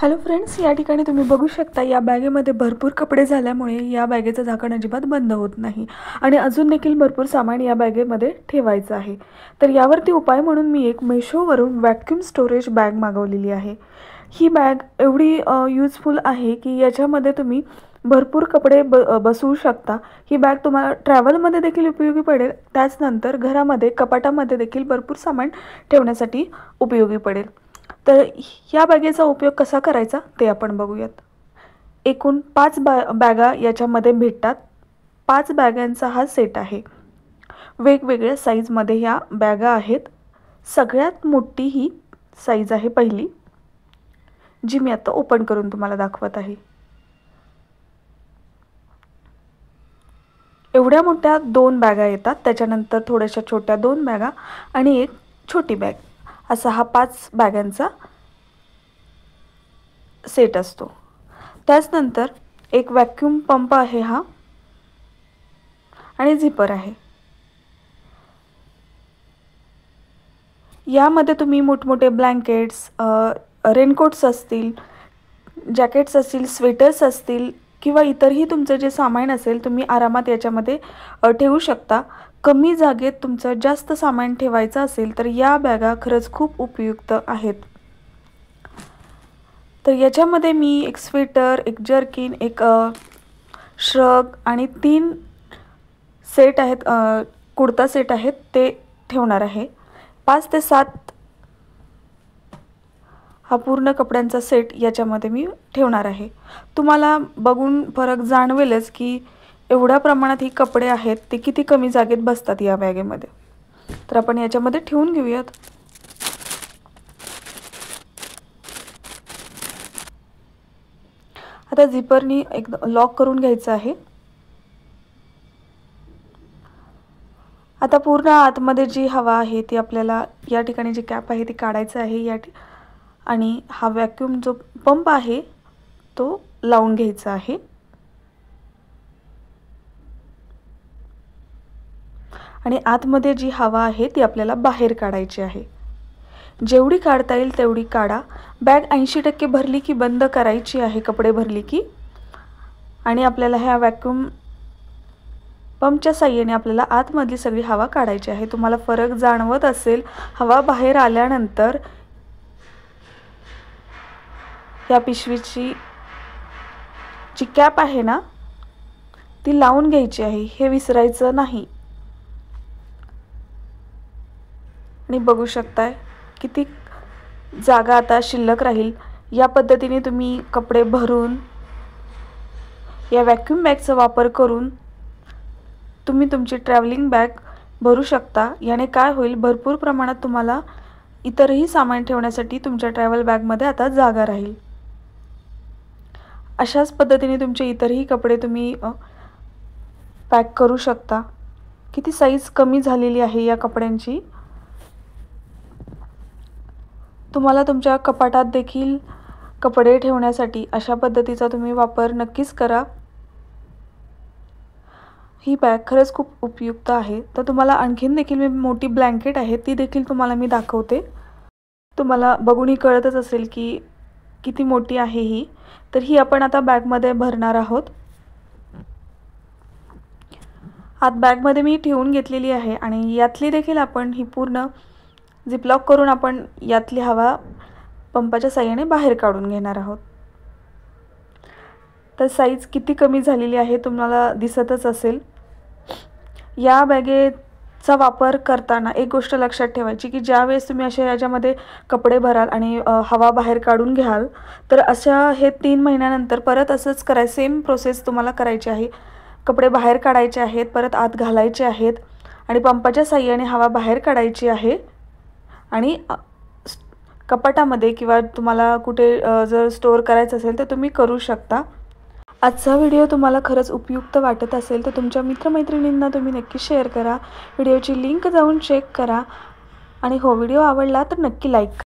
Hello friends, या ठिकाणी तुम्ही बघू शकता या बॅगेमध्ये भरपूर कपडे झाल्यामुळे या बॅगेचं झाकण अजिबात बंद होत नाही आणि अजून देखील भरपूर सामान या बॅगेमध्ये ठेवायचं आहे। तर यावरती उपाय म्हणून मी एक मेशोवरून व्हॅक्यूम स्टोरेज बॅग मागवलेली आहे। ही बॅग एवढी यूजफुल आहे की याच्यामध्ये तुम्ही भरपूर कपडे बसवू शकता। ही बॅग तुम्हाला ट्रॅव्हलमध्ये देखील उपयोगी पडेल, त्याचनंतर घरामध्ये कपाटामध्ये देखील भरपूर सामान ठेवण्यासाठी उपयोगी पडेल। तर या बॅगेचा उपयोग कसा करायचा ते आपण बघूयात। एकूण 5 बॅगा याच्यामध्ये भेटतात। 5 बॅगांचा हा सेट आहे। वेगवेगळ्या साईजमध्ये ह्या बॅगा आहेत। सगळ्यात मोठी ही साईज आहे पहिली, जी मी आता ओपन करून तुम्हाला दाखवत आहे। एवढ्या मोठ्या 2 बॅगा येतात, त्याच्यानंतर थोड्याशा छोट्या 2 बॅगा आणि एक छोटी बॅग, असा हा 5 बॅगांचा सेट असतो। त्याचनंतर एक व्हॅक्यूम पंप आहे हा आणि झिपर आहे। यामध्ये तुम्ही मोठमोठे ब्लँकेट्स, रेनकोट्स असतील, जॅकेट्स असतील, स्वेटर्स असतील किंवा इतरही तुमचं जे सामान असेल तुम्ही आरामात याच्यामध्ये ठेवू शकता। कमी जागेत तुमचं जास्त सामान ठेवायचं असेल तर या बॅगा खरंच खूप उपयुक्त आहेत। तर याच्यामध्ये मी एक स्वेटर, एक जर्किन, एक श्रग आणि 3 सेट आहेत, कुर्ता सेट आहेत, ते ठेवणार आहे। 5 ते 7 हा पूर्ण कपड्यांचा सेट याच्यामध्ये मी ठेवणार आहे। तुम्हाला बघून फरक जाणवेलच की एवढ्या प्रमाणात ही कपडे आहेत ते किती कमी जागेत बसतात या बॅगेमध्ये। तर आपण याच्यामध्ये ठेवून घेऊयात। आता झिपरनी एक लॉक करून घ्यायचं आहे। आता पूर्ण आतमध्ये जी हवा आहे ती आपल्याला या ठिकाणी जी कॅप आहे ती काढायचं आहे आणि हा व्हॅक्यूम जो पंप आहे तो लावून घ्यायचा आहे। आणि आतमध्ये जी हवा आहे ती आपल्याला बाहेर काढायची आहे। जेवढी काढता येईल तेवढी काढा। बॅग 80% भरली की बंद करायची आहे, कपडे भरली की, आणि आपल्याला ह्या व्हॅक्यूम पंपच्या साहाय्याने आपल्याला आतमधली सगळी हवा काढायची आहे। तुम्हाला फरक जाणवत असेल, हवा बाहेर आल्यानंतर या पिशवीची जी कॅप आहे ना ती लावून घ्यायची आहे, हे विसरायचं नाही। आणि बघू शकताय किती जागा आता शिल्लक राहील। या पद्धतीने तुम्ही कपडे भरून या व्हॅक्यूम बॅगचा वापर करून तुम्ही तुमची ट्रॅव्हलिंग बॅग भरू शकता। याने काय होईल, भरपूर प्रमाणात तुम्हाला इतरही सामान ठेवण्यासाठी तुमच्या ट्रॅव्हल बॅगमध्ये आता जागा राहील। अशाच पद्धतीने तुमचे इतरही कपडे तुम्ही पॅक करू शकता। किती साईज कमी झालेली आहे या कपड्यांची। तुम्हाला तुमच्या कपाटात देखील कपडे ठेवण्यासाठी अशा पद्धतीचा तुम्ही वापर नक्कीच करा। ही बॅग खरंच खूप उपयुक्त आहे। तर तुम्हाला आणखीन देखील मी मोठी ब्लँकेट आहे ती देखील तुम्हाला मी दाखवते। तुम्हाला बघूनही कळतच असेल की किती मोठी आहे ही। तर ही आपण आता बॅगमध्ये भरणार आहोत। आत बॅगमध्ये मी ठेवून घेतलेली आहे आणि यातली देखील आपण ही पूर्ण झिपलॉक करून आपण यातली हवा पंपाच्या साहाय्याने बाहेर काढून घेणार आहोत। तर साईज किती कमी झालेली आहे तुम्हाला दिसतच असेल। या बॅगेचा वापर करताना एक गोष्ट लक्षात ठेवायची की ज्यावेळेस तुम्ही अशा याच्यामध्ये कपडे भराल आणि हवा बाहेर काढून घ्याल तर अशा हे 3 महिन्यानंतर परत असंच करायचं, सेम प्रोसेस तुम्हाला करायची आहे। कपडे बाहेर काढायचे आहेत, परत आत घालायचे आहेत आणि पंपाच्या साहाय्याने हवा बाहेर काढायची आहे आणि कपाटामध्ये किंवा तुम्हाला कुठे जर स्टोअर करायचं असेल तर तुम्ही करू शकता। आजचा व्हिडिओ तुम्हाला खरंच उपयुक्त वाटत असेल तर तुमच्या मित्रमैत्रिणींना तुम्ही नक्की शेअर करा। व्हिडिओची लिंक जाऊन चेक करा आणि हो, व्हिडिओ आवडला तर नक्की लाईक करा।